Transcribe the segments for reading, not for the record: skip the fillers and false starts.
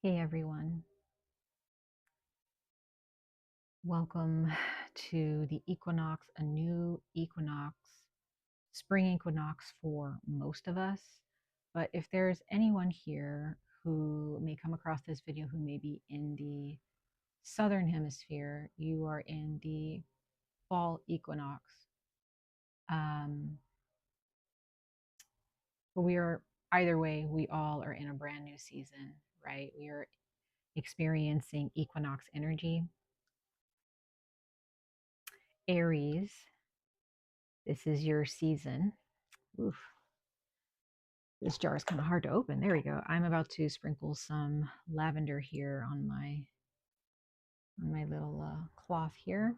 Hey everyone, welcome to the equinox, a new equinox, spring equinox for most of us. But if there's anyone here who may come across this video who may be in the southern hemisphere, you are in the fall equinox. But we are, either way, we all are in a brand new season, right? We are experiencing equinox energy. Aries, this is your season. Oof. This jar is kind of hard to open. There we go. I'm about to sprinkle some lavender here on my little cloth here.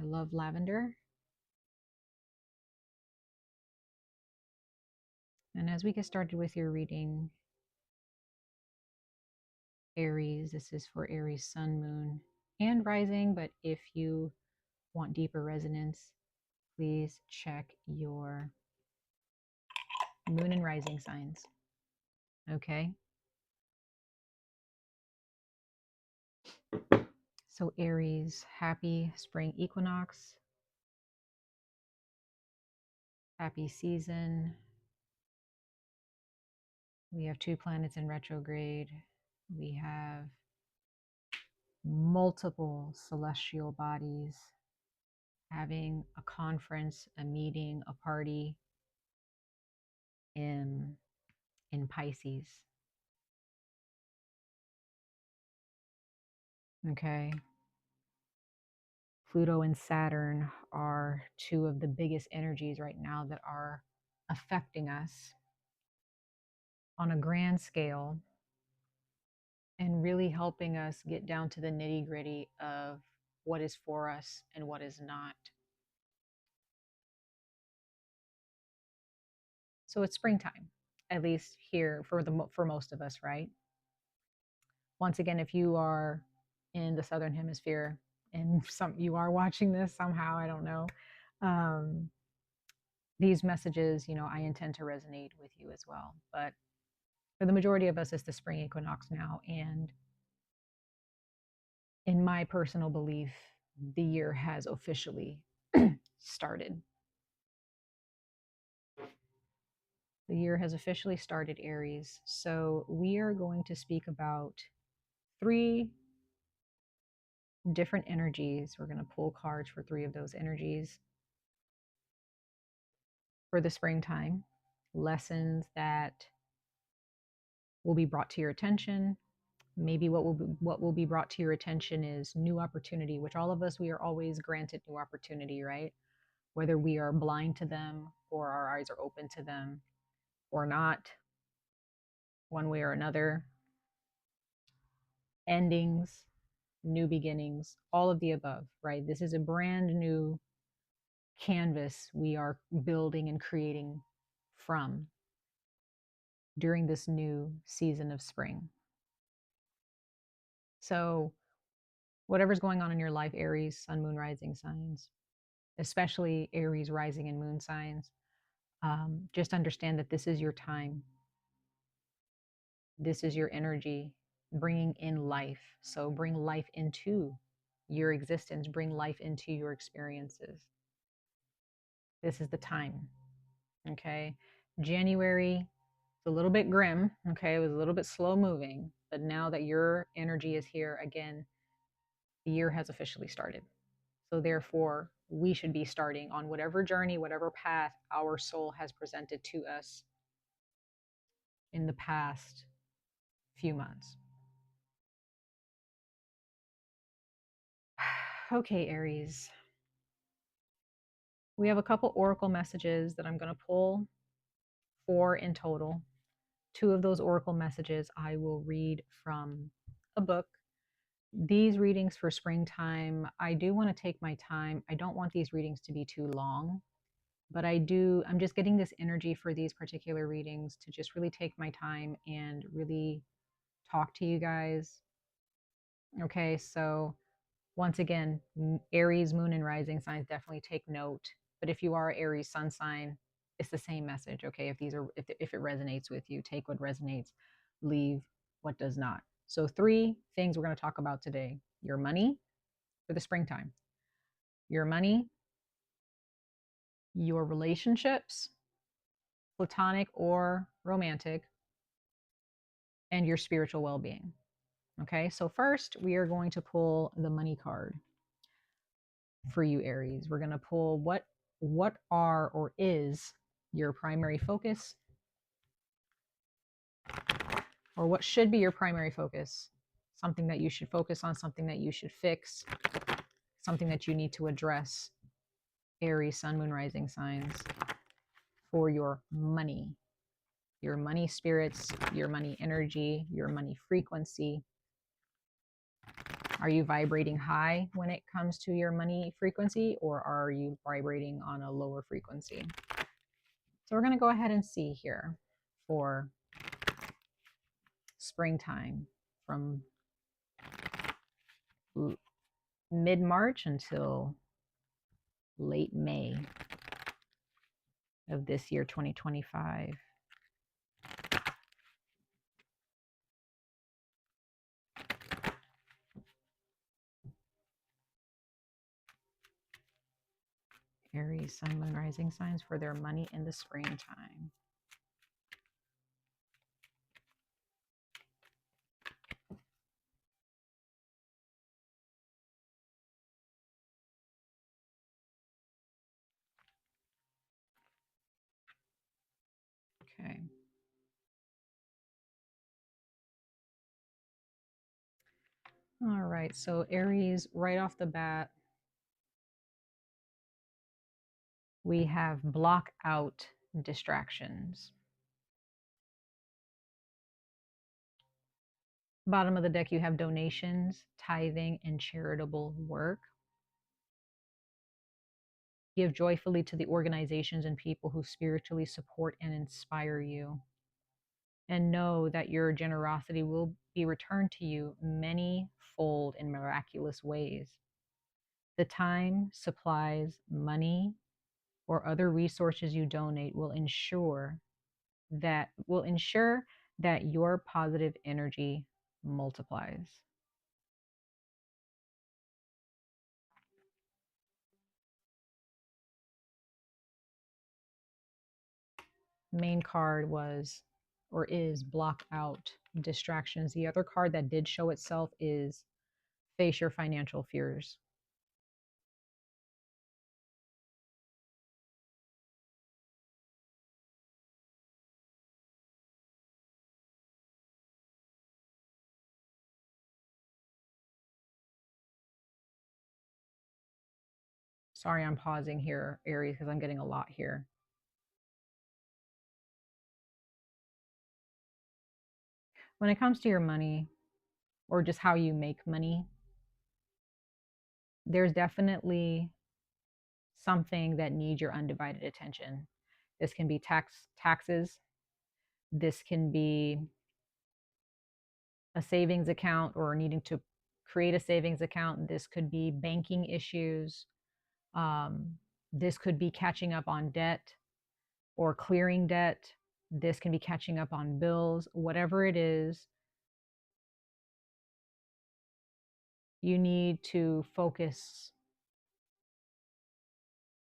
I love lavender. And as we get started with your reading, Aries, this is for Aries sun, moon, and rising. But if you want deeper resonance, please check your moon and rising signs. Okay. So Aries, happy spring equinox. Happy season. We have 2 planets in retrograde. We have multiple celestial bodies having a conference, a meeting, a party in Pisces. Okay. Pluto and Saturn are 2 of the biggest energies right now that are affecting us on a grand scale and really helping us get down to the nitty-gritty of what is for us and what is not. So it's springtime, at least here for most of us, right? Once again, if you are in the southern hemisphere and you are watching this somehow, I don't know, these messages, I intend to resonate with you as well. But for the majority of us, it's the spring equinox now, and in my personal belief, the year has officially started. The year has officially started, Aries. So we are going to speak about 3 different energies. We're going to pull cards for 3 of those energies for the springtime. Lessons that will be brought to your attention. Maybe what will be brought to your attention is new opportunity, which all of us, we are always granted new opportunity, right? Whether we are blind to them or our eyes are open to them or not, one way or another. Endings, new beginnings, all of the above, right? This is a brand new canvas we are building and creating from during this new season of spring. So whatever's going on in your life, Aries, sun, moon, rising signs, especially Aries, rising and moon signs, just understand that this is your time. This is your energy bringing in life. So bring life into your existence, bring life into your experiences. This is the time. Okay. January, it's a little bit grim. Okay. It was a little bit slow moving, but now that your energy is here again, the year has officially started. So therefore, we should be starting on whatever journey, whatever path our soul has presented to us in the past few months. Okay, Aries. We have a couple oracle messages that I'm going to pull, 4 in total. 2 of those oracle messages I will read from a book. These readings for springtime, I do want to take my time. I don't want these readings to be too long, but I'm just getting this energy for these particular readings to just really take my time and really talk to you guys. Okay, so once again, Aries, moon, and rising signs, definitely take note. But if you are Aries sun sign, it's the same message. Okay, if it resonates with you, take what resonates, leave what does not. So 3 things we're going to talk about today. Your money for the springtime. Your money, your relationships, platonic or romantic, and your spiritual well-being. Okay, so first we are going to pull the money card for you, Aries. We're going to pull what are or is your primary focus, or what should be your primary focus. Something that you should focus on, something that you should fix, something that you need to address. Aries, sun, moon, rising signs for your money spirits, your money energy, your money frequency. Are you vibrating high when it comes to your money frequency, or are you vibrating on a lower frequency? So we're going to go ahead and see here for springtime from mid-March until late May of this year, 2025. Aries, sun, moon, rising signs for their money in the springtime. Okay. All right. So Aries, right off the bat, we have block out distractions. Bottom of the deck, you have donations, tithing, and charitable work. Give joyfully to the organizations and people who spiritually support and inspire you. And know that your generosity will be returned to you many-fold in miraculous ways. The time, supplies, money, or other resources you donate will ensure that your positive energy multiplies. Main card was or is block out distractions. The other card that did show itself is face your financial fears. Sorry, I'm pausing here, Aries, because I'm getting a lot here. When it comes to your money or just how you make money, there's definitely something that needs your undivided attention. This can be taxes. This can be a savings account or needing to create a savings account. This could be banking issues. This could be catching up on debt or clearing debt. This can be catching up on bills. Whatever it is, you need to focus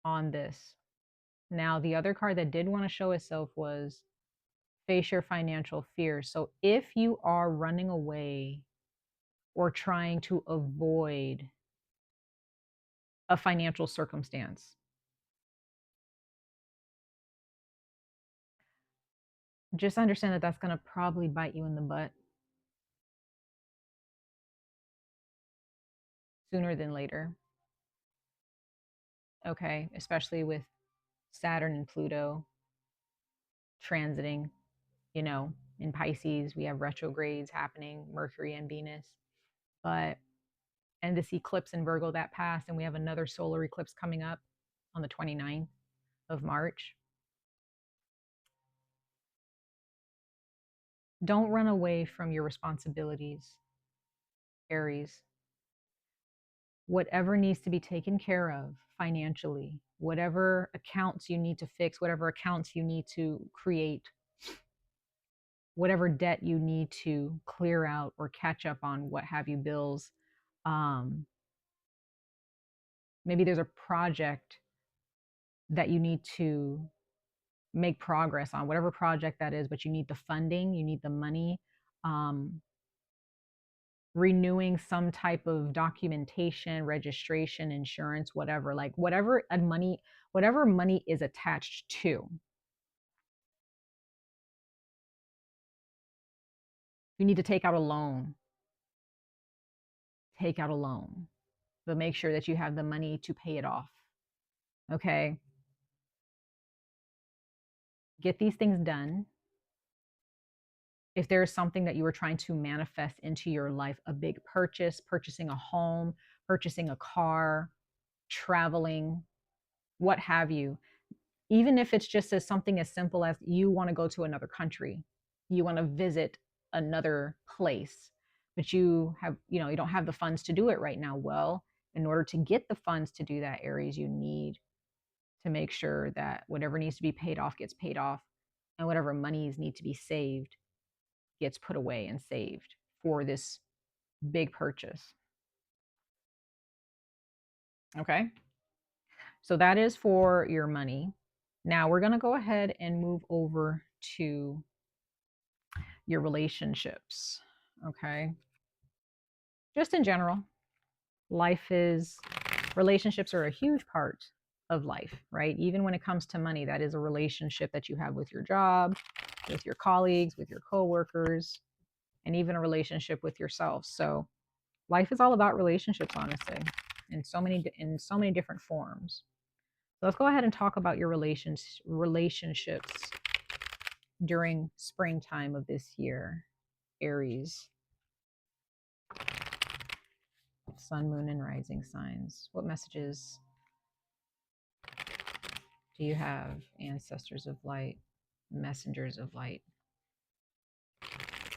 on this. Now, the other card that did want to show itself was face your financial fears. So if you are running away or trying to avoid a financial circumstance, just understand that that's going to probably bite you in the butt sooner than later. Okay, especially with Saturn and Pluto transiting, in Pisces. We have retrogrades happening, Mercury and Venus. And this eclipse in Virgo that passed, and we have another solar eclipse coming up on the 29th of March. Don't run away from your responsibilities, Aries. Whatever needs to be taken care of financially, whatever accounts you need to fix, whatever accounts you need to create, whatever debt you need to clear out or catch up on, what have you, bills. Um, Maybe there's a project that you need to make progress on, whatever project that is, but you need the funding, you need the money, um, renewing some type of documentation, registration, insurance, whatever, like whatever money is attached to. You need to take out a loan, take out a loan, but make sure that you have the money to pay it off. Okay. Get these things done. If there is something that you are trying to manifest into your life, a big purchase, purchasing a home, purchasing a car, traveling, what have you, even if it's just as something as simple as you want to go to another country, you want to visit another place, but you don't have the funds to do it right now. Well, in order to get the funds to do that, Aries, you need to make sure that whatever needs to be paid off gets paid off, and whatever monies need to be saved gets put away and saved for this big purchase. Okay. So that is for your money. Now we're going to go ahead and move over to your relationships. Okay. Just in general, relationships are a huge part of life, right? Even when it comes to money, that is a relationship that you have with your job, with your colleagues, with your coworkers, and even a relationship with yourself. So life is all about relationships, honestly, in so many different forms. So let's go ahead and talk about your relationships during springtime of this year, Aries. Sun, moon, and rising signs. What messages do you have? Ancestors of light, messengers of light,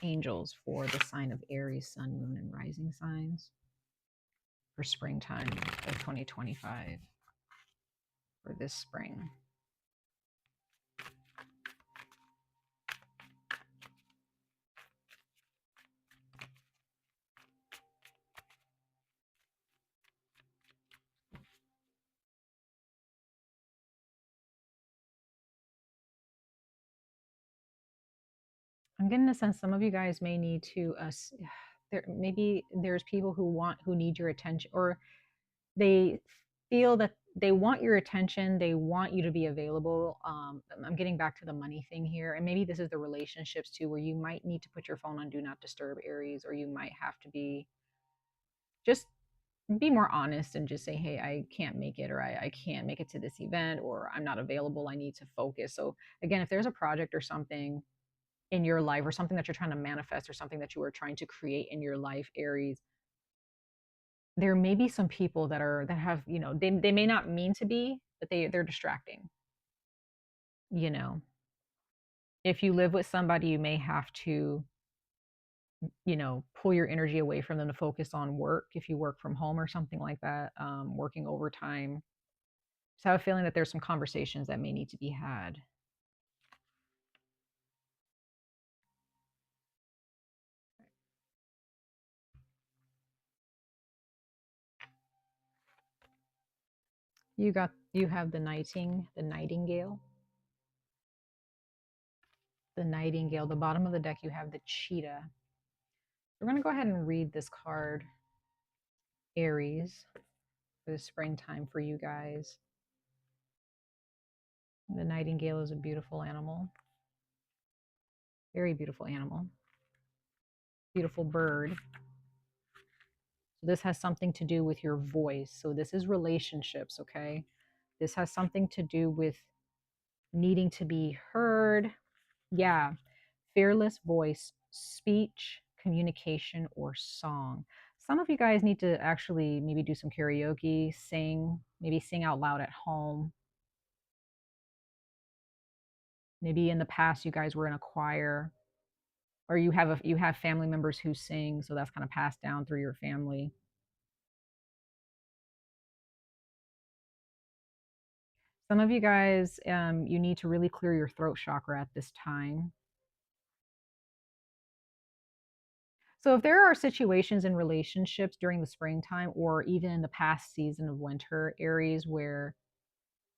angels for the sign of Aries, sun, moon, and rising signs for springtime of 2025, for this spring. I'm getting a sense some of you guys may need to there's people who need your attention, or they feel that they want your attention, they want you to be available. I'm getting back to the money thing here, and maybe this is the relationships too, where you might need to put your phone on do not disturb, Aries, or you might have to just be more honest and just say, hey, I can't make it, or I can't make it to this event, or I'm not available, I need to focus. So again, if there's a project or something in your life, or something that you're trying to manifest, or something that you are trying to create in your life, Aries, there may be some people that have, they may not mean to be, but they're distracting. you know if you live with somebody, you may have to pull your energy away from them to focus on work, if you work from home or something like that, working overtime. Just have a feeling that there's some conversations that may need to be had. You have the nightingale. The nightingale. The bottom of the deck, you have the cheetah. We're going to go ahead and read this card, Aries, for the springtime for you guys. The nightingale is a beautiful animal. Very beautiful animal. Beautiful bird. So this has something to do with your voice. So this is relationships, okay? This has something to do with needing to be heard. Yeah. Fearless voice, speech, communication, or song. Some of you guys need to actually maybe do some karaoke, maybe sing out loud at home. Maybe in the past you guys were in a choir, or you have family members who sing, so that's kind of passed down through your family. Some of you guys, you need to really clear your throat chakra at this time. So if there are situations in relationships during the springtime or even in the past season of winter, Aries, where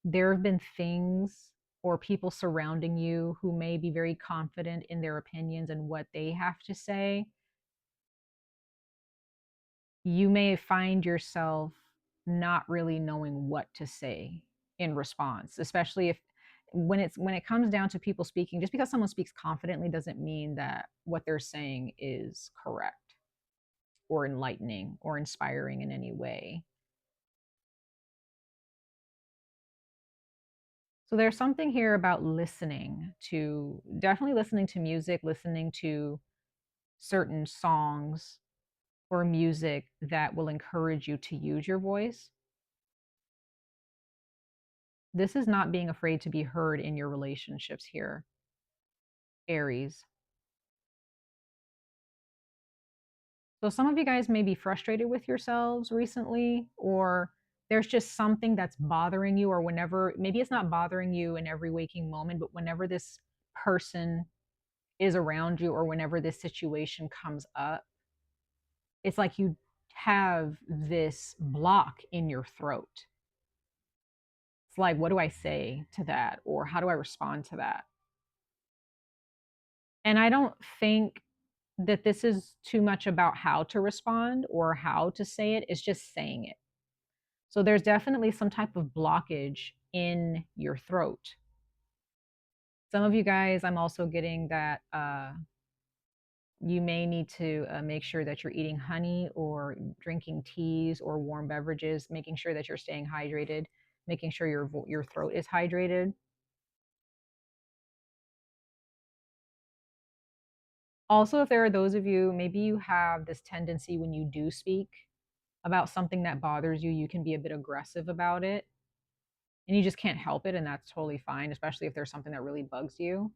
there have been things or people surrounding you who may be very confident in their opinions and what they have to say, you may find yourself not really knowing what to say in response, especially if when it comes down to people speaking, just because someone speaks confidently doesn't mean that what they're saying is correct or enlightening or inspiring in any way. So there's something here about listening to, definitely listening to music, listening to certain songs or music that will encourage you to use your voice. This is not being afraid to be heard in your relationships here, Aries. So some of you guys may be frustrated with yourselves recently, or there's just something that's bothering you, or whenever, maybe it's not bothering you in every waking moment, but whenever this person is around you or whenever this situation comes up, it's like you have this block in your throat. It's like, what do I say to that? Or how do I respond to that? And I don't think that this is too much about how to respond or how to say it. It's just saying it. So there's definitely some type of blockage in your throat. Some of you guys, I'm also getting that you may need to make sure that you're eating honey or drinking teas or warm beverages, making sure that you're staying hydrated, making sure your throat is hydrated. Also, if there are those of you, maybe you have this tendency when you do speak about something that bothers you, you can be a bit aggressive about it and you just can't help it. And that's totally fine, especially if there's something that really bugs you.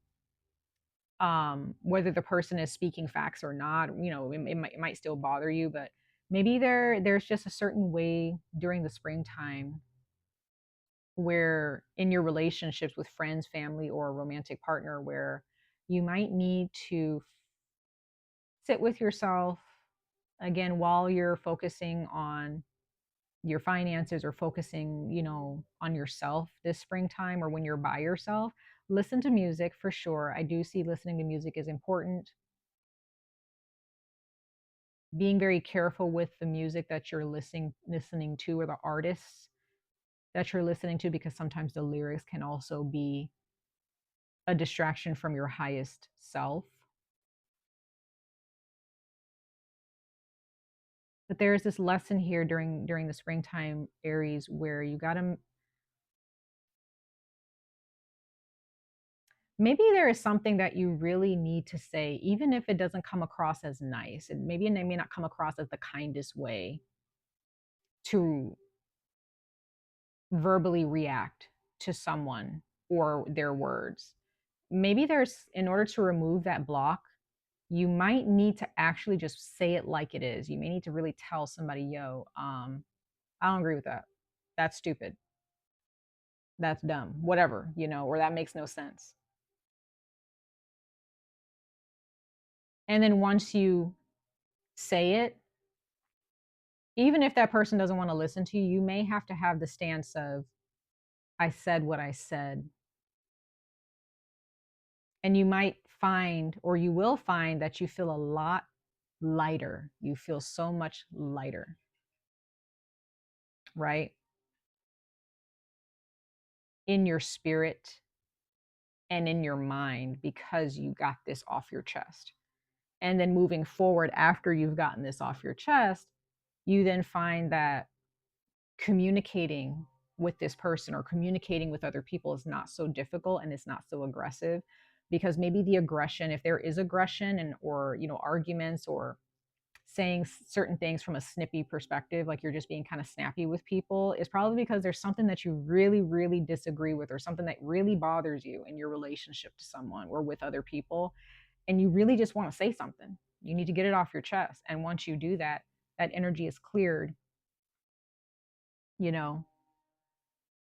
Whether the person is speaking facts or not, it might still bother you, but maybe there's just a certain way during the springtime where in your relationships with friends, family, or a romantic partner, where you might need to sit with yourself again while you're focusing on your finances or focusing, on yourself this springtime or when you're by yourself. Listen to music for sure. I do see listening to music is important. Being very careful with the music that you're listening to or the artists that you're listening to, because sometimes the lyrics can also be a distraction from your highest self. But there's this lesson here during the springtime, Aries, where you got to, maybe there is something that you really need to say, even if it doesn't come across as nice. And maybe it may not come across as the kindest way to verbally react to someone or their words. Maybe there's, in order to remove that block, you might need to actually just say it like it is. You may need to really tell somebody, yo, I don't agree with that. That's stupid. That's dumb. Whatever, or that makes no sense. And then once you say it, even if that person doesn't want to listen to you, you may have to have the stance of, I said what I said. And you might find, or you will find, that you feel a lot lighter. You feel so much lighter, right? In your spirit and in your mind, because you got this off your chest. And then moving forward, after you've gotten this off your chest, you then find that communicating with this person or communicating with other people is not so difficult and it's not so aggressive, because maybe the aggression, if there is aggression and or arguments or saying certain things from a snippy perspective, like you're just being kind of snappy with people, is probably because there's something that you really, really disagree with or something that really bothers you in your relationship to someone or with other people. And you really just want to say something. You need to get it off your chest. And once you do that, that energy is cleared, you know,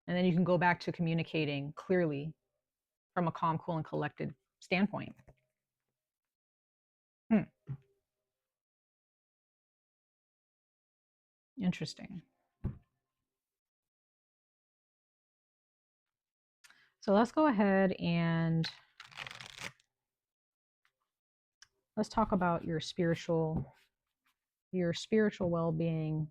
and then you can go back to communicating clearly from a calm, cool, and collected standpoint. Hmm. Interesting. So let's go ahead and let's talk about your spiritual well-being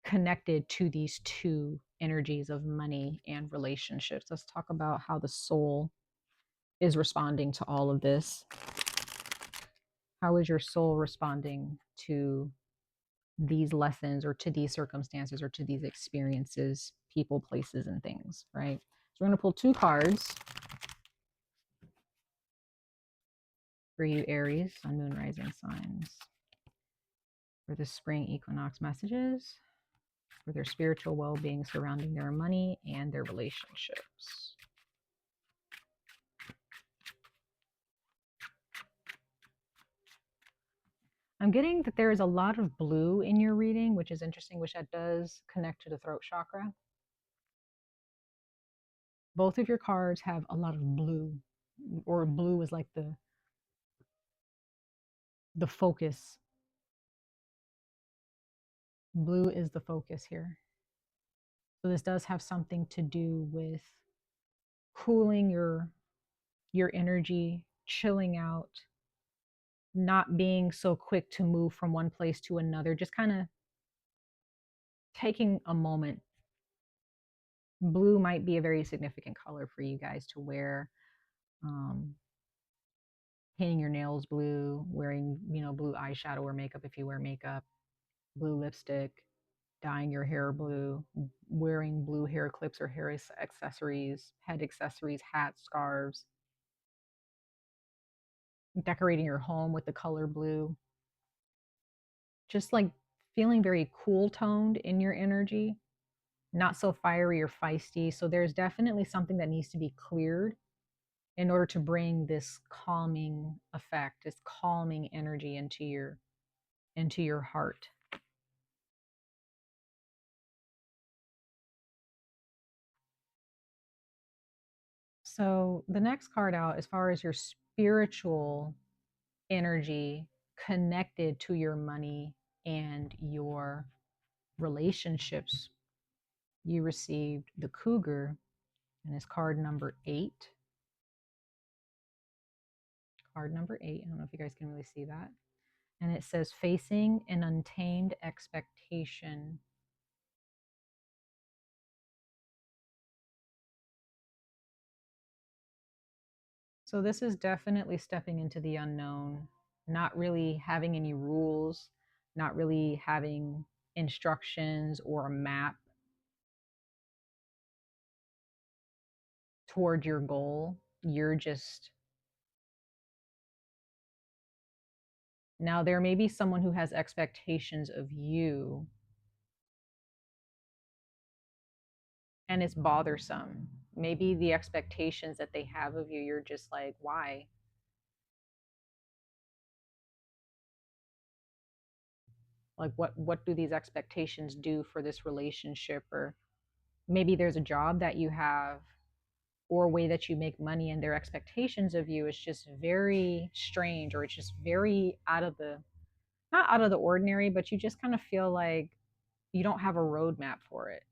connected to these two energies of money and relationships. Let's talk about how the soul is responding to all of this. How is your soul responding to these lessons or to these circumstances or to these experiences, people, places, and things, right? So we're going to pull 2 cards for you, Aries, Sun, Moon, Rising signs, for the spring equinox messages, for their spiritual well-being surrounding their money and their relationships. I'm getting that there is a lot of blue in your reading, which is interesting, which that does connect to the throat chakra. Both of your cards have a lot of blue, or blue is like the focus. Blue is the focus here. So this does have something to do with cooling your energy, chilling out, not being so quick to move from one place to another, just kind of taking a moment. Blue might be a very significant color for you guys to wear. Painting your nails blue, wearing, blue eyeshadow or makeup if you wear makeup, blue lipstick, dyeing your hair blue, wearing blue hair clips or hair accessories, head accessories, hats, scarves, decorating your home with the color blue. Just like feeling very cool toned in your energy, not so fiery or feisty. So there's definitely something that needs to be cleared in order to bring this calming effect, this calming energy into your heart. So the next card out, as far as your spiritual energy connected to your money and your relationships, you received the Cougar, and it's card number 8. Card number 8. I don't know if you guys can really see that. And it says, facing an untamed expectation. So this is definitely stepping into the unknown, not really having any rules, not really having instructions or a map toward your goal. You're just, now there may be someone who has expectations of you, and it's bothersome. Maybe the expectations that they have of you, you're just like, why? Like, what do these expectations do for this relationship? Or maybe there's a job that you have or a way that you make money, and their expectations of you is just very strange, or it's just very not out of the ordinary, but you just kind of feel like you don't have a roadmap for it.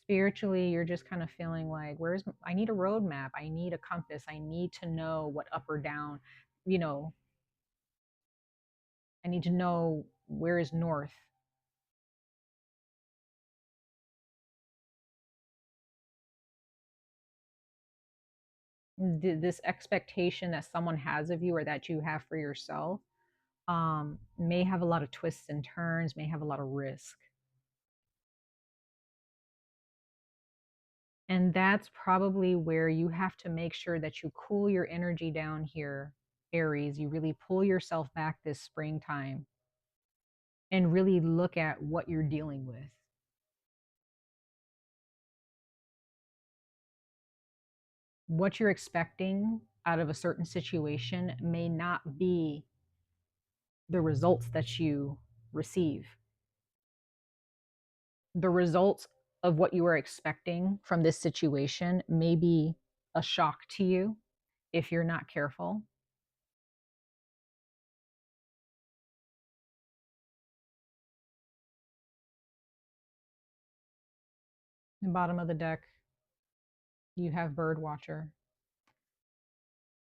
Spiritually, you're just kind of feeling like, I need a roadmap, I need a compass, I need to know what up or down, you know, I need to know where is north. This expectation that someone has of you or that you have for yourself may have a lot of twists and turns, may have a lot of risk. And that's probably where you have to make sure that you cool your energy down here, Aries. You really pull yourself back this springtime and really look at what you're dealing with. What you're expecting out of a certain situation may not be the results that you receive. The results of what you were expecting from this situation may be a shock to you. if you're not careful. The bottom of the deck, you have bird watcher.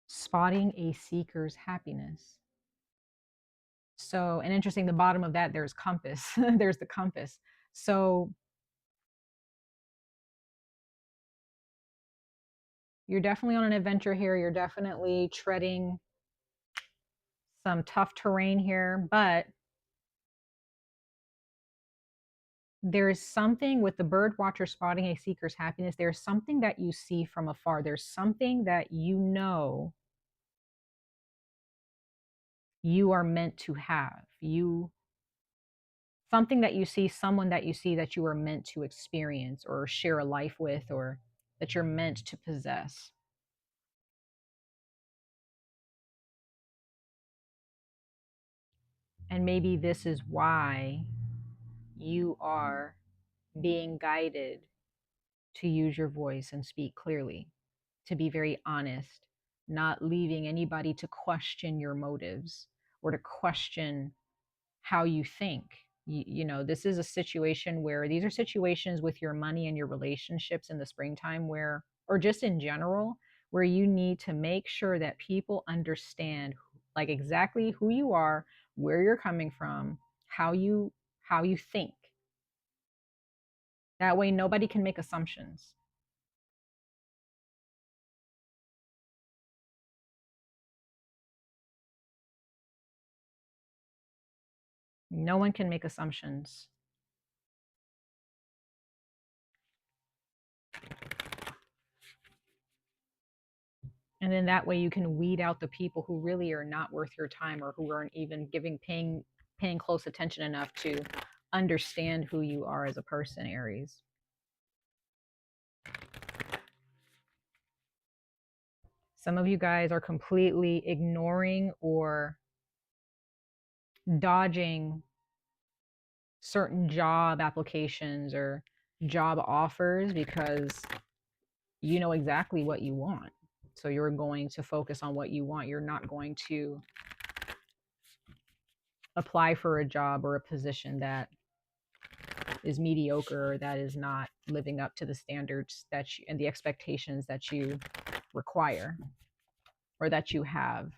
Spotting a seeker's happiness. So, and interesting, the bottom of that, there's compass. There's the compass. So you're definitely on an adventure here. You're definitely treading some tough terrain here, but there's something with the bird watcher spotting a seeker's happiness. There's something that you see from afar. There's something that you are meant to have. Something that you see, someone that you see that you are meant to experience or share a life with, or that you're meant to possess. And maybe this is why you are being guided to use your voice and speak clearly, to be very honest, not leaving anybody to question your motives or to question how you think. This is a situation where these are situations with your money and your relationships in the springtime where, or just in general, where you need to make sure that people understand like exactly who you are, where you're coming from, how you think. That way nobody can make assumptions. No one can make assumptions. And then that way you can weed out the people who really are not worth your time, or who aren't even paying close attention enough to understand who you are as a person, Aries. Some of you guys are completely ignoring or dodging certain job applications or job offers because you know exactly what you want. So you're going to focus on what you want. You're not going to apply for a job or a position that is mediocre, or that is not living up to the standards that you, and the expectations that you require or that you have.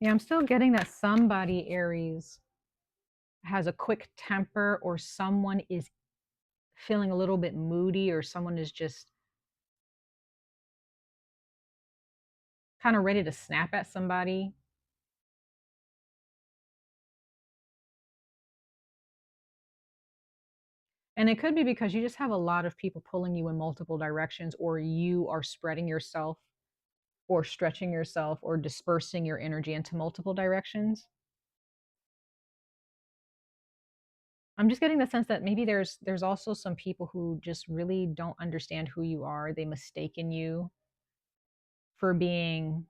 Yeah, I'm still getting that somebody, Aries, has a quick temper, or someone is feeling a little bit moody, or someone is just kind of ready to snap at somebody. And it could be because you just have a lot of people pulling you in multiple directions, or you are spreading yourself or stretching yourself or dispersing your energy into multiple directions. I'm just getting the sense that maybe there's also some people who just really don't understand who you are. They mistaken you for being,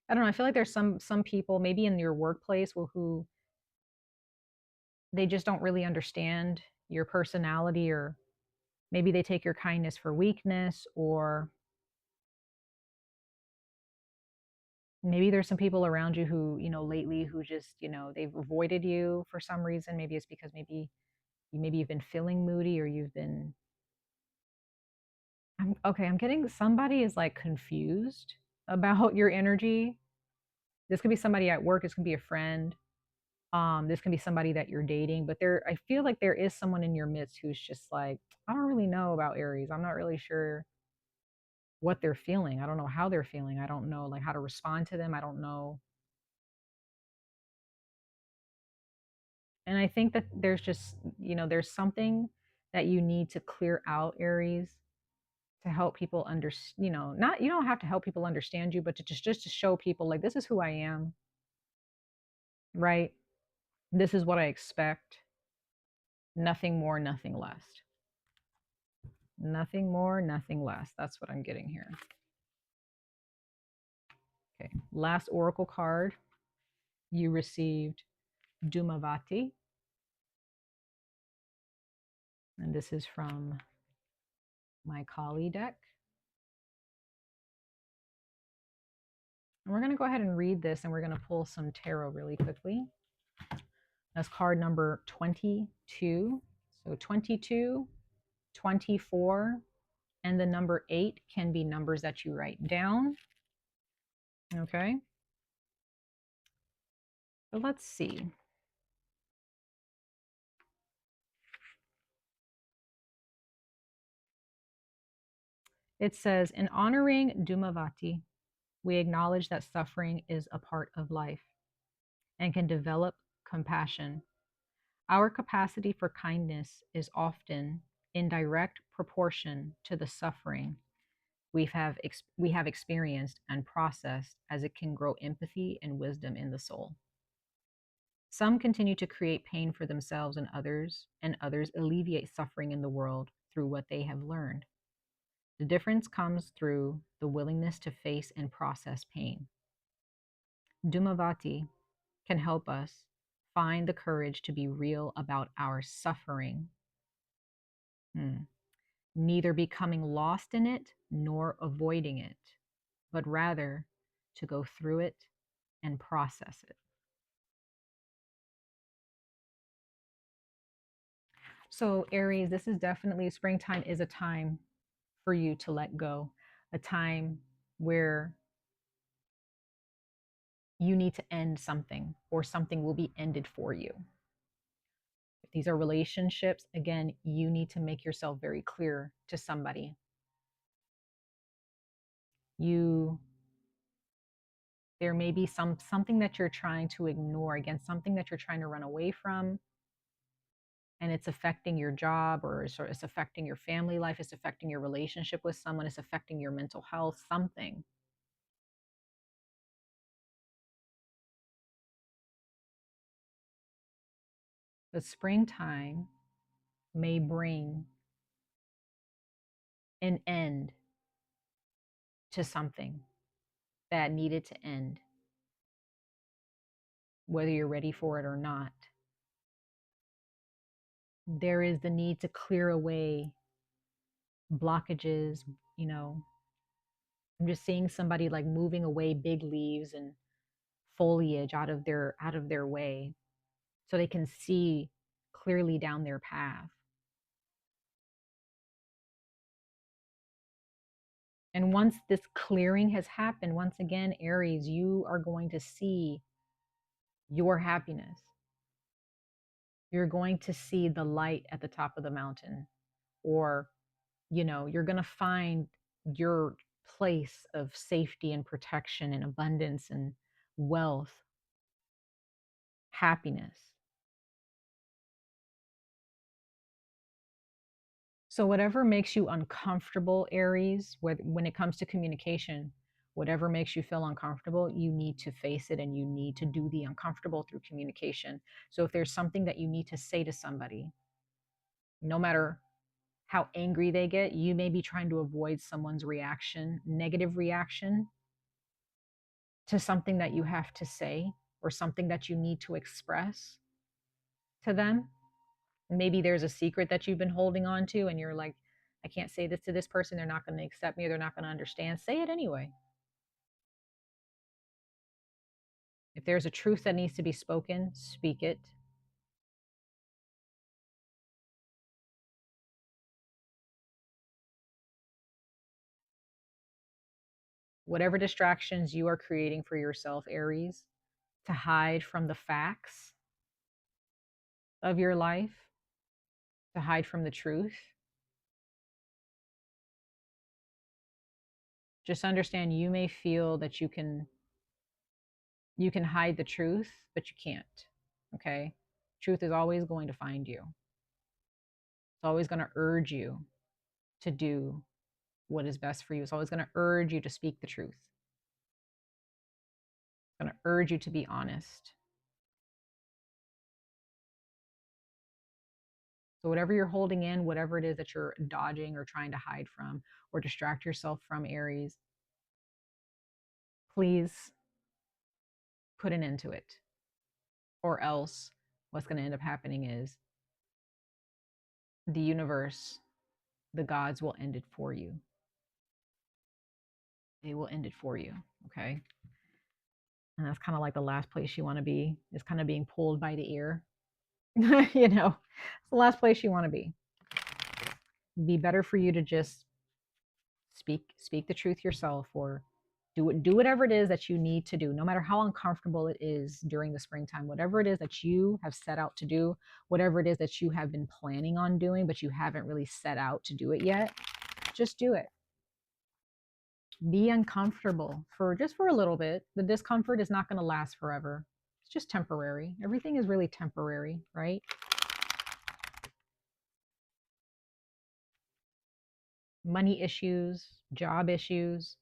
I don't know, I feel like there's some people maybe in your workplace who they just don't really understand your personality, or maybe they take your kindness for weakness, or maybe there's some people around you who, lately who just, they've avoided you for some reason. Maybe it's because maybe you've been feeling moody, or you've been I'm getting somebody is like confused about your energy. This could be somebody at work, this could be a friend. This can be somebody that you're dating, but I feel like there is someone in your midst who's just like, I don't really know about Aries. I'm not really sure what they're feeling. I don't know how they're feeling. I don't know like how to respond to them. I don't know. And I think that there's just, there's something that you need to clear out, Aries, to help people understand, not, you don't have to help people understand you, but to just to show people like, this is who I am, right? This is what I expect. Nothing more, nothing less. Nothing more, nothing less. That's what I'm getting here. last oracle card, you received 𝍊🼧🧐, and this is from my Kali deck. And we're going to go ahead and read this, and we're going to pull some tarot really quickly. That's card number 22. So 22, 24, and the number 8 can be numbers that you write down. Okay. But let's see. It says, in honoring 𝍊🼧🧐, we acknowledge that suffering is a part of life and can develop compassion. Our capacity for kindness is often in direct proportion to the suffering we have experienced and processed, as it can grow empathy and wisdom in the soul. Some continue to create pain for themselves and others alleviate suffering in the world through what they have learned. The difference comes through the willingness to face and process pain. 𝍊🼧🧐 can help us find the courage to be real about our suffering, neither becoming lost in it nor avoiding it, but rather to go through it and process it. So Aries, this is definitely, springtime is a time for you to let go, a time where you need to end something, or something will be ended for you. If these are relationships, again, you need to make yourself very clear to somebody. There may be something that you're trying to ignore, again, something that you're trying to run away from, and it's affecting your job, or it's affecting your family life, it's affecting your relationship with someone, it's affecting your mental health, something. But springtime may bring an end to something that needed to end, whether you're ready for it or not. There is the need to clear away blockages. I'm just seeing somebody like moving away big leaves and foliage out of their way, so they can see clearly down their path. And once this clearing has happened, once again, Aries, you are going to see your happiness. You're going to see the light at the top of the mountain, or you're going to find your place of safety and protection and abundance and wealth, happiness. So whatever makes you uncomfortable, Aries, when it comes to communication, whatever makes you feel uncomfortable, you need to face it, and you need to do the uncomfortable through communication. So if there's something that you need to say to somebody, no matter how angry they get, you may be trying to avoid someone's reaction, negative reaction to something that you have to say, or something that you need to express to them. Maybe there's a secret that you've been holding on to, and you're like, I can't say this to this person, they're not going to accept me, or they're not going to understand. Say it anyway. If there's a truth that needs to be spoken, speak it. Whatever distractions you are creating for yourself, Aries, to hide from the facts of your life, to hide from the truth, just understand you may feel that you can hide the truth, but you can't. Okay? Truth is always going to find you. It's always going to urge you to do what is best for you. It's always going to urge you to speak the truth. It's going to urge you to be honest. So whatever you're holding in, whatever it is that you're dodging or trying to hide from or distract yourself from, Aries, please put an end to it. Or else what's going to end up happening is the universe, the gods will end it for you. They will end it for you. Okay. And that's kind of like the last place you want to be, is kind of being pulled by the ear. You know, it's the last place you want to be. It'd be better for you to just speak the truth yourself, or do whatever it is that you need to do, no matter how uncomfortable it is during the springtime. Whatever it is that you have set out to do, whatever it is that you have been planning on doing but you haven't really set out to do it yet, just do it. Be uncomfortable for a little bit. The discomfort is not going to last forever. It's just temporary. Everything is really temporary, right? Money issues, job issues.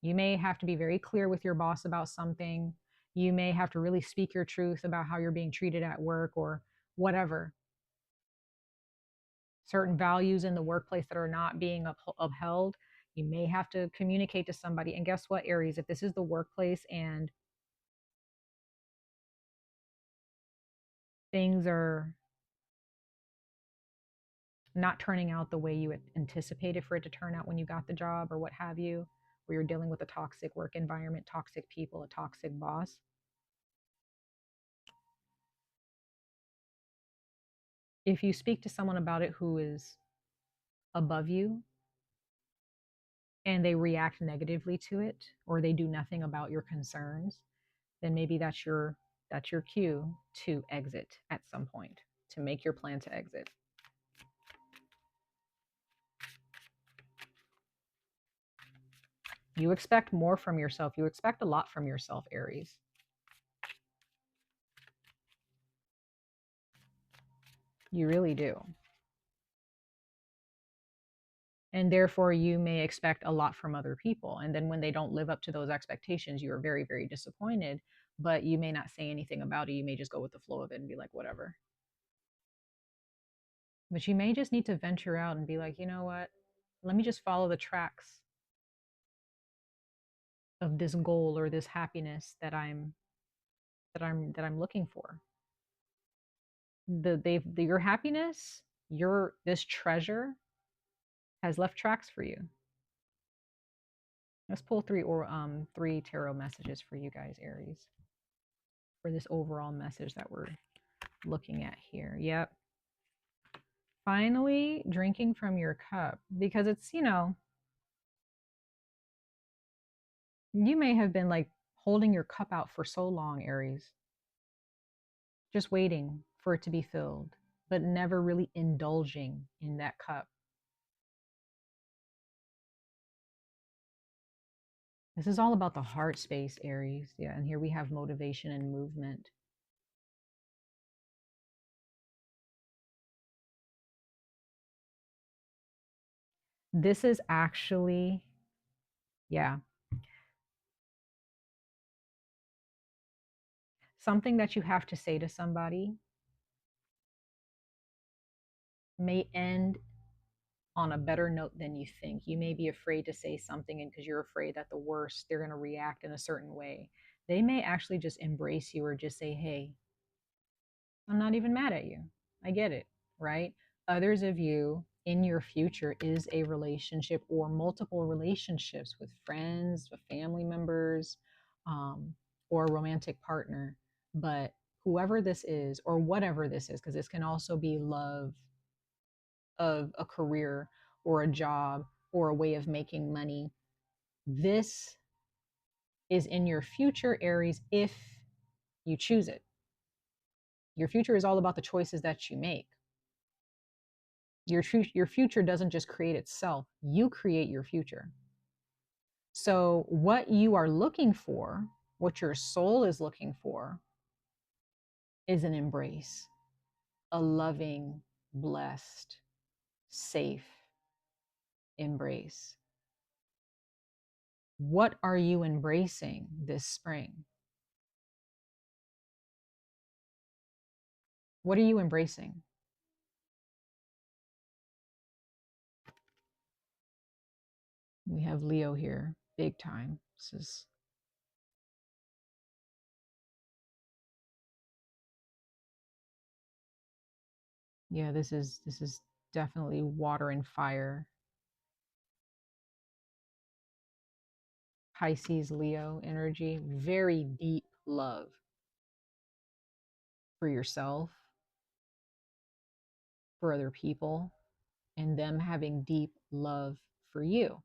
You may have to be very clear with your boss about something. You may have to really speak your truth about how you're being treated at work or whatever. Certain values in the workplace that are not being upheld, you may have to communicate to somebody. And guess what, Aries? If this is the workplace and things are not turning out the way you had anticipated for it to turn out when you got the job or what have you, where you're dealing with a toxic work environment, toxic people, a toxic boss, if you speak to someone about it who is above you and they react negatively to it, or they do nothing about your concerns, then maybe that's your cue to exit at some point, to make your plan to exit. You expect more from yourself. You expect a lot from yourself, Aries. You really do. And therefore, you may expect a lot from other people. And then when they don't live up to those expectations, you are very, very disappointed. But you may not say anything about it. You may just go with the flow of it and be like, whatever. But you may just need to venture out and be like, you know what? Let me just follow the tracks of this goal or this happiness that I'm looking for. Your happiness, this treasure has left tracks for you. Let's pull three tarot messages for you guys, Aries, for this overall message that we're looking at here. Yep. Finally, drinking from your cup, because it's, you may have been like holding your cup out for so long, Aries, just waiting for it to be filled, but never really indulging in that cup. This is all about the heart space, Aries. Yeah, and here we have motivation and movement. This is actually, yeah, something that you have to say to somebody may end on a better note than you think. You may be afraid to say something, and because you're afraid that the worst, they're going to react in a certain way. They may actually just embrace you or just say, hey, I'm not even mad at you. I get it, right? Others of you in your future is a relationship or multiple relationships with friends, with family members, or a romantic partner. But whoever this is, or whatever this is, because this can also be love of a career or a job or a way of making money, this is in your future, Aries, if you choose it. Your future is all about the choices that you make. Your future doesn't just create itself, you create your future. So what you are looking for, what your soul is looking for, is an embrace, a loving, blessed, safe embrace. What are you embracing this spring? What are you embracing? We have Leo here, big time. This is Yeah, this is definitely water and fire. Pisces, Leo energy, very deep love for yourself, for other people, and them having deep love for you.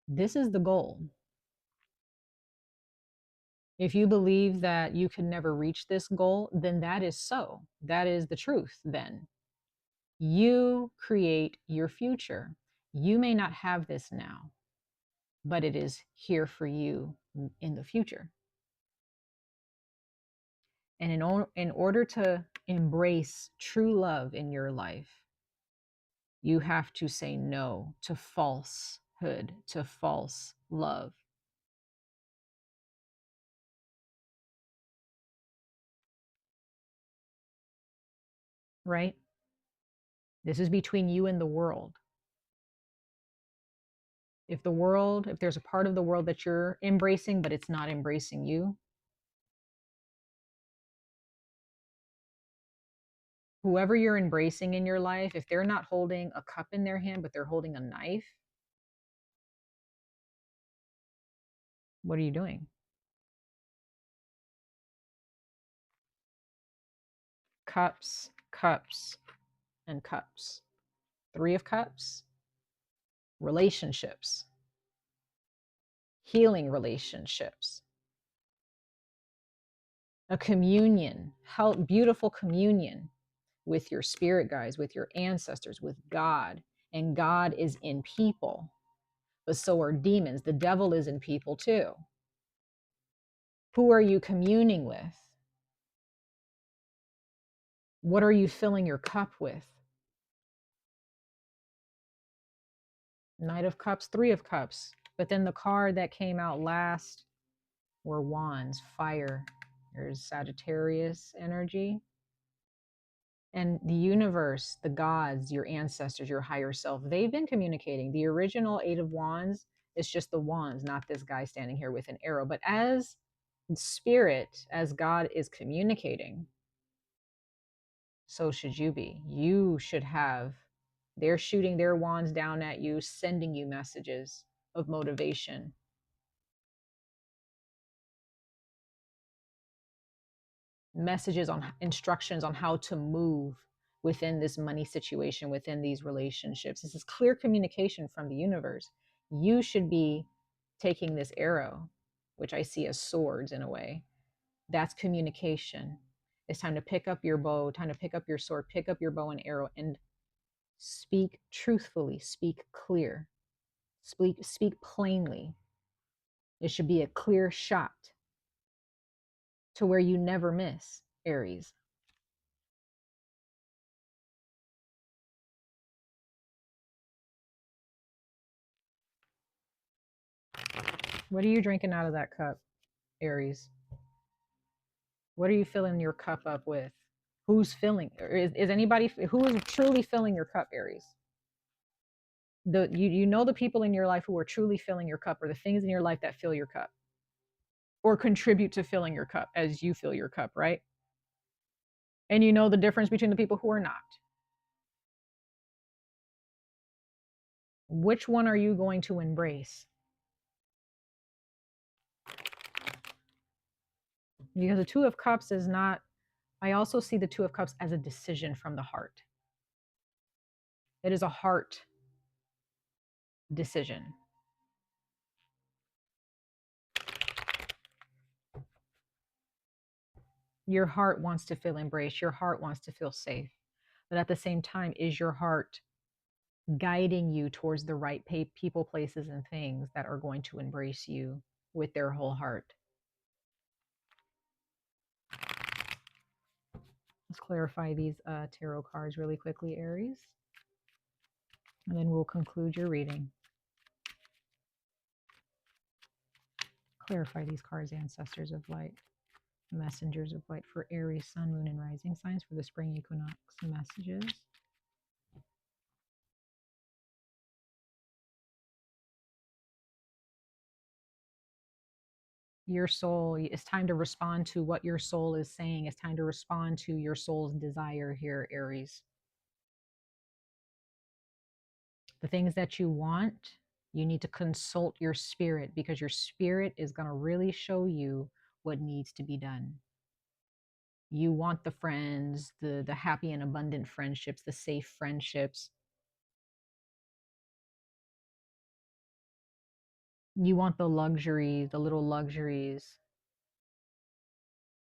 This is the goal. If you believe that you can never reach this goal, then that is so. That is the truth, then. You create your future. You may not have this now, but it is here for you in the future. And in order to embrace true love in your life, you have to say no to falsehood, to false love. Right? This is between you and the world. If there's a part of the world that you're embracing, but it's not embracing you, whoever you're embracing in your life, if they're not holding a cup in their hand, but they're holding a knife, what are you doing? Cups, cups, and cups. Three of Cups, relationships, healing relationships, a communion, how beautiful communion with your spirit guides, with your ancestors, with God. And God is in people, but so are demons. The devil is in people too. Who are you communing with? What are you filling your cup with? Knight of Cups, Three of Cups. But then the card that came out last were Wands, fire. There's Sagittarius energy. And the universe, the gods, your ancestors, your higher self, they've been communicating. The original Eight of Wands is just the wands, not this guy standing here with an arrow. But as spirit, as God is communicating, so should you be. You should have, they're shooting their wands down at you, sending you messages of motivation, messages on instructions on how to move within this money situation, within these relationships. This is clear communication from the universe. You should be taking this arrow, which I see as swords in a way. That's communication. It's time to pick up your bow, time to pick up your sword, pick up your bow and arrow, and speak truthfully, speak clear, speak plainly. It should be a clear shot to where you never miss, Aries. What are you drinking out of that cup, Aries? What are you filling your cup up with? Who's filling? Is anybody who is truly filling your cup, Aries? You know the people in your life who are truly filling your cup, or the things in your life that fill your cup or contribute to filling your cup as you fill your cup, right? And you know the difference between the people who are not. Which one are you going to embrace? Because the Two of Cups is not, I also see the Two of Cups as a decision from the heart. It is a heart decision. Your heart wants to feel embraced. Your heart wants to feel safe. But at the same time, is your heart guiding you towards the right people, places, and things that are going to embrace you with their whole heart? Let's clarify these tarot cards really quickly, Aries. And then we'll conclude your reading. Clarify these cards, ancestors of light, messengers of light, for Aries, sun, moon, and rising signs for the spring equinox messages. Your soul, it's time to respond to what your soul is saying. It's time to respond to your soul's desire here, Aries. The things that you want, you need to consult your spirit, because your spirit is going to really show you what needs to be done. You want the friends, the happy and abundant friendships, the safe friendships. You want the luxuries, the little luxuries.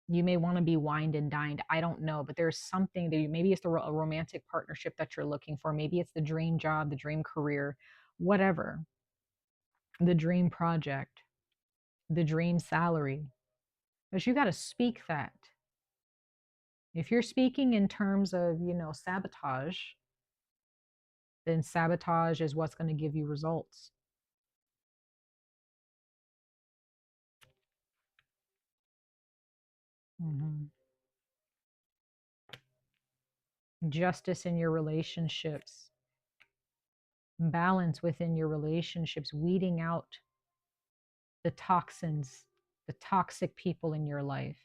You may want to be wined and dined. I don't know, but there's something that maybe it's a romantic partnership that you're looking for. Maybe it's the dream job, the dream career, whatever, the dream project, the dream salary. But you got to speak that. If you're speaking in terms of, sabotage, then sabotage is what's going to give you results. Mhm. Justice in your relationships, balance within your relationships, weeding out the toxins, the toxic people in your life.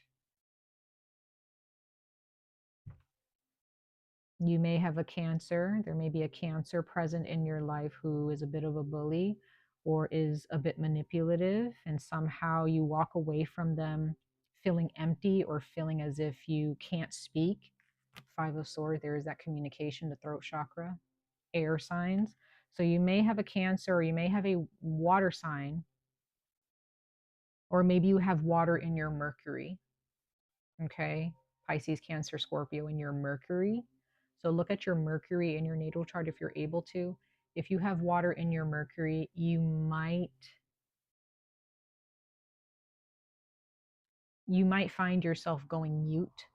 You may have a Cancer. There may be a Cancer present in your life who is a bit of a bully or is a bit manipulative, and somehow you walk away from them feeling empty or feeling as if you can't speak. Five of Swords, there is that communication, the throat chakra, air signs. So you may have a Cancer, or you may have a water sign, or maybe you have water in your Mercury. Okay, Pisces, Cancer, Scorpio in your Mercury. So look at your Mercury in your natal chart if you're able to. If you have water in your Mercury, you might find yourself going mute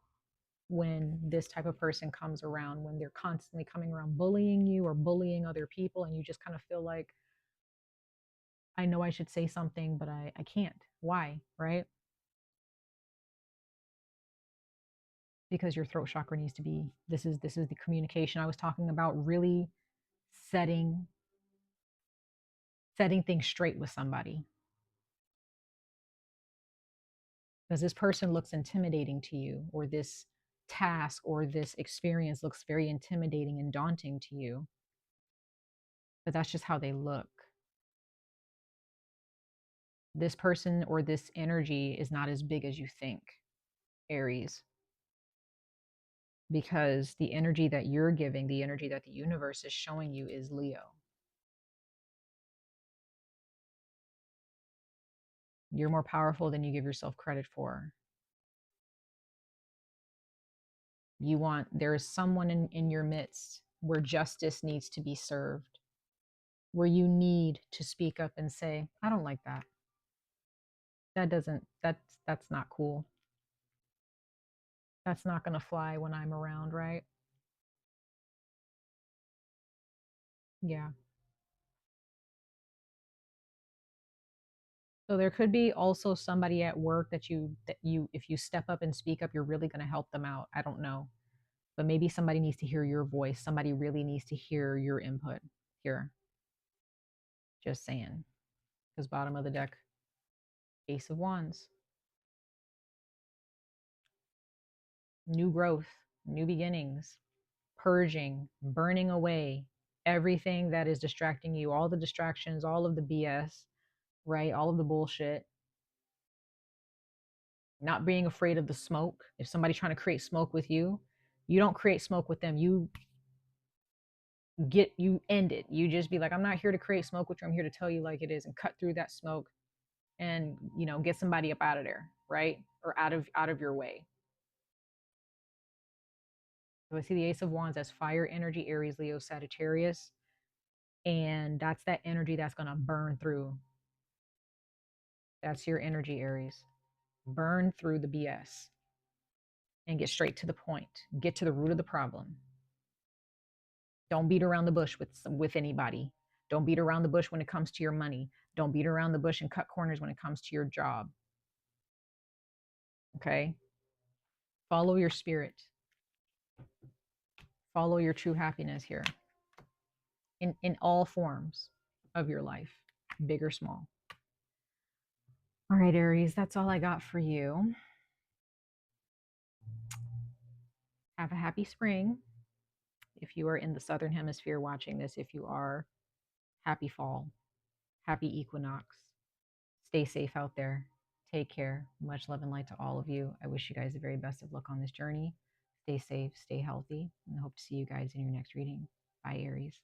when this type of person comes around, when they're constantly coming around bullying you or bullying other people, and you just kind of feel like, I know I should say something, but I can't. Why? Right? Because your throat chakra needs to be, this is the communication I was talking about, really setting things straight with somebody. Because this person looks intimidating to you, or this task or this experience looks very intimidating and daunting to you, but that's just how they look. This person or this energy is not as big as you think, Aries, because the energy that you're giving, the energy that the universe is showing you, is Leo. You're more powerful than you give yourself credit for. There is someone in your midst where justice needs to be served, where you need to speak up and say, I don't like that. That's not cool. That's not going to fly when I'm around, right? Yeah. So there could be also somebody at work that you if you step up and speak up, you're really going to help them out. I don't know. But maybe somebody needs to hear your voice. Somebody really needs to hear your input here. Just saying. Because bottom of the deck, Ace of Wands. New growth, new beginnings, purging, burning away everything that is distracting you, all the distractions, all of the BS, right? All of the bullshit. Not being afraid of the smoke. If somebody's trying to create smoke with you, you don't create smoke with them. You end it. You just be like, I'm not here to create smoke with you. I'm here to tell you like it is, and cut through that smoke and, get somebody up out of there, right? Or out of your way. So I see the Ace of Wands as fire energy, Aries, Leo, Sagittarius. And that's that energy that's going to burn through. That's your energy, Aries. Burn through the BS and get straight to the point. Get to the root of the problem. Don't beat around the bush with anybody. Don't beat around the bush when it comes to your money. Don't beat around the bush and cut corners when it comes to your job. Okay? Follow your spirit. Follow your true happiness here in all forms of your life, big or small. All right, Aries, that's all I got for you. Have a happy spring. If you are in the Southern Hemisphere watching this, if you are Happy fall. Happy equinox. Stay safe out there. Take care. Much love and light to all of you. I wish you guys the very best of luck on this journey. Stay safe, stay healthy, and I hope to see you guys in your next reading. Bye, Aries.